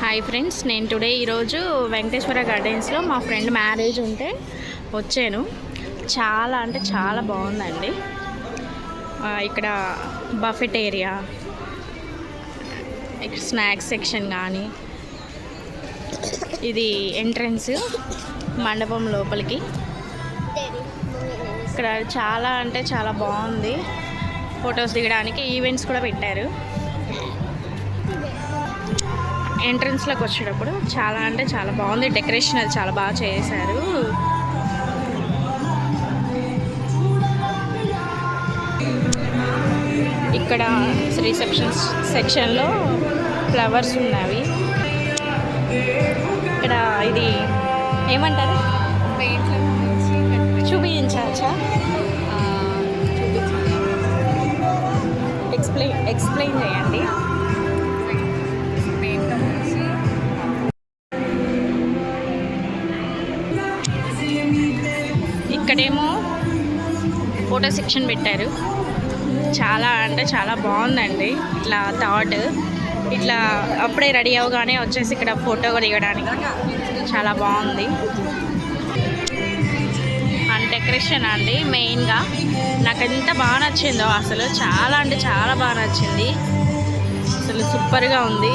Hi friends, నేను today ఈరోజు వెంకటేశ్వర గార్డెన్స్లో మా ఫ్రెండ్ మ్యారేజ్ ఉంటే వచ్చాను. చాలా అంటే చాలా బాగుందండి. ఇక్కడ బఫెట్ ఏరియా, ఇక్కడ స్నాక్స్ సెక్షన్ కానీ, ఇది ఎంట్రన్స్ మండపం లోపలికి. ఇక్కడ చాలా అంటే చాలా బాగుంది. ఫొటోస్ దిగడానికి ఈవెంట్స్ కూడా పెట్టారు. ఎంట్రన్స్లోకి వచ్చేటప్పుడు చాలా అంటే చాలా బాగుంది. డెకరేషన్ అది చాలా బాగా చేశారు. ఇక్కడ రిసెప్షన్ సెక్షన్లో ఫ్లవర్స్ ఉన్నవి. ఇక్కడ ఇది ఏమంటారు, చూపించచ్చా? ఎక్స్ప్లెయిన్ చేయండి. ఇక్కడేమో ఫోటో సెక్షన్ పెట్టారు. చాలా అంటే చాలా బాగుందండి. ఇట్లా థాట్ ఇట్లా అప్పుడే రెడీ అవగానే వచ్చేసి ఇక్కడ ఫోటో దిగడానికి చాలా బాగుంది. అండ్ డెకరేషన్ అండి మెయిన్గా నాకు ఎంత బాగా నచ్చిందో, అసలు చాలా అంటే చాలా బాగా నచ్చింది. అసలు సూపర్గా ఉంది.